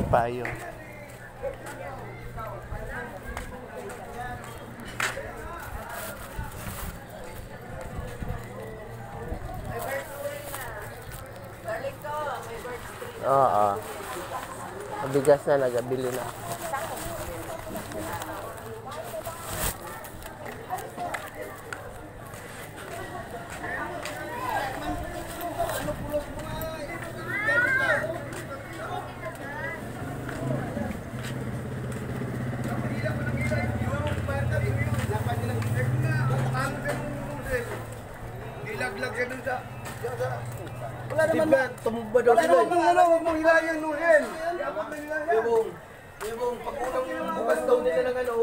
ng payo. Oo. Mabigas na, nagabili na. Ilaglag ka dun sa... Wala naman, tumugba daw sila. Huwag mong hilayang Noel. Yung pag-unang bukas daw nila ng ano.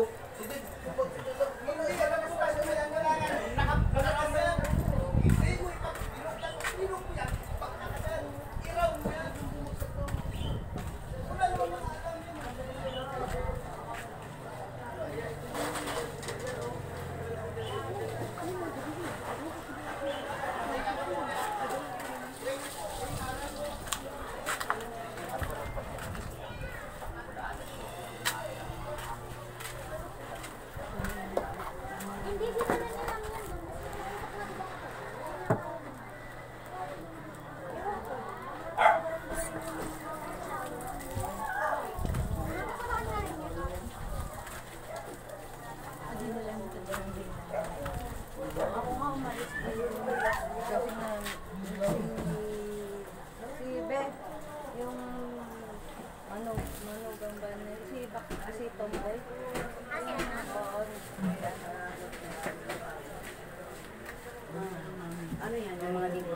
Ano yan? Yung mga libro?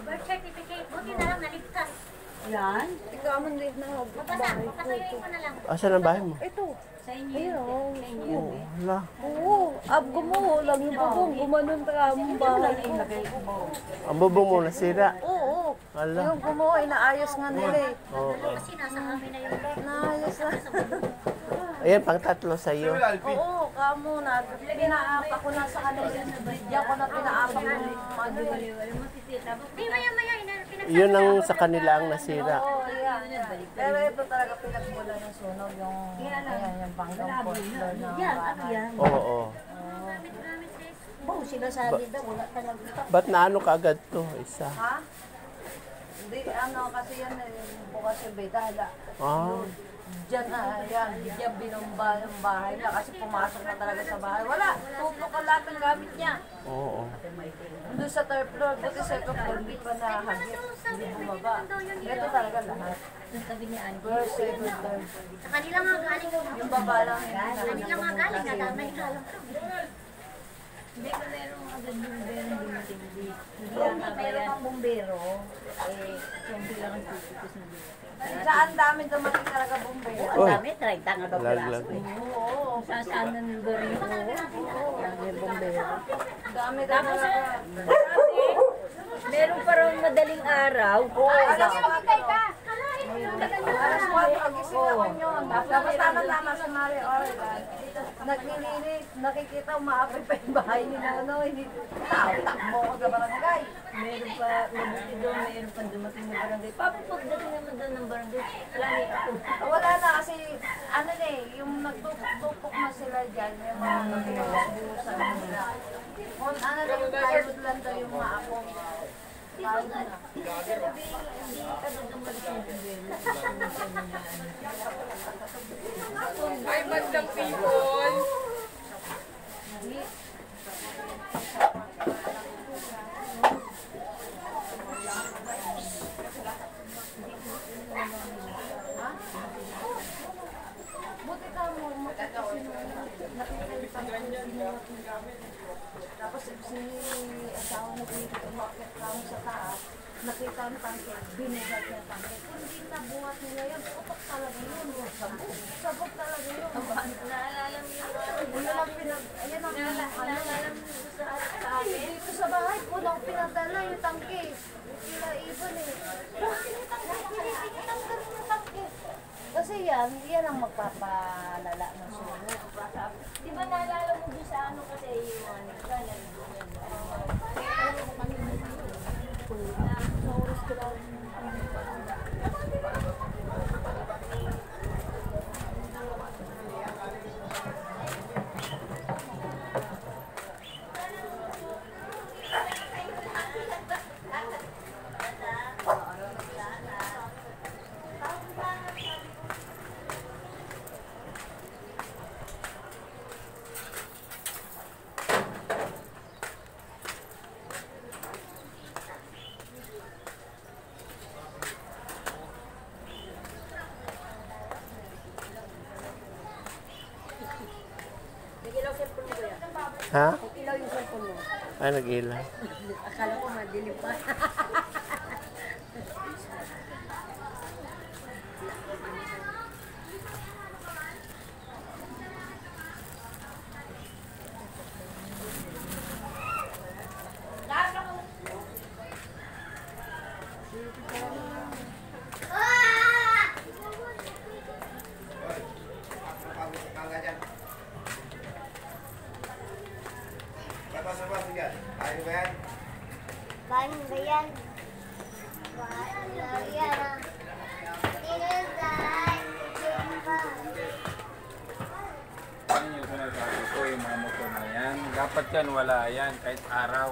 Birth certificate. Buti na lang naligtas. Yan? Ikaw mo din na. Mabasa. Papatuyuin ko na lang. Asan ang bahay mo? Ito. Sa inyo. Ayun. Sa inyo yun eh. Wala. Oo. Abgo mo. Lang yung bubong. Gumanon ka ang bahay ko. Ang bubong mo nasira. Oo. Wala. Yung gumawa, inaayos nga nila eh. Oo. Kasi nasa amin na yung Naayos na. Ayan, pang tatlo sa iyo. Oo, kamo na. Pinaapa ko na sa kanila. Diyan ko na pinaapa ko ng maduli. Di maya-maya. Yun ang sa kanila ang nasira. Oo, yan. Pero ito talaga pinagmula ng sunog. Yung, ayan, yung panggang floor ng bahay. Oo. Gamit-gamit guys. Wow, sinasabi daw, wala talaga. Ba't naano ka agad to? Isa. Ha? Hindi, ano kasi yan, bukas yung bedala. Ah. Diyan yan, diyan binomba ng bahay niya kasi pumasok na talaga sa bahay. Wala, tutok ang lahat ng gamit niya. Oo. Doon sa third floor, buti second floor, hindi pa nahagit, hindi bumaba. Ito talaga lahat. Sabi niya, ano? First, second, third. Sa kanila nga galing. Yung baba lang, hindi Sa kanila nga galing. Kasi Nadamay ka lang. Hindi ka meron agad bumbero dumating. Hindi yata meron pang bumbero. Yung bilang ang tututos na dumating. saan dami dumating talaga bumbero. Ang Uy. dami, 30 nga daw Laglag. piraso eh. Oo, Saan ng lugar yun? Yan yung bumbero. dami talaga. Meron pa raw madaling araw. Alas 4. Alas 4, pagising naman yun. Tapos tama-tama sa Mare Oregon. Naglilinis, nakikita umaapoy pa yung bahay ni Nono. Takbo ko sa barangay. Meron pa, mabuti doon, meron pa dumating ng barangay. Papa, pagdating naman doon ng barangay, wala na ako. Wala na kasi, ano na eh, yung nagtupok na sila dyan, yung mga nagbubusan nila. Kung ano lang, plywood lang daw yung mga ako. Plywood na. Ay, bandang people! Buti ka mo, makita si Nono. Nakita yung pangkasinuot. Tapos si asawa na dito, umakit lang sa taas. Nakita ang tangke, binigat niya ang tangke. Kung hindi nabuhat nila yun, utok talaga yun. Sabog talaga yun. Naalala mo yun? Ayun ang ayun ang naalala mo sa akin. Dito sa bahay ko lang pinadala yung tangke. Kila Ibon eh. Bakit yung tangke? Tinitanggal yung tangke. Kasi yan ang magpapalala ng sunog. Di ba naalala mo doon sa ano kasi yung mga nagkalan? Sa oras ko lang. Ha? Ilaw yung cellphone mo. Ay, nag-ilaw. Akala ko madilim pa. Paano ba yan? Paano ba yan? Tinagay. Yan yung sinasabi ko, yung mga motor na yan. Dapat yan, wala yan, kahit araw.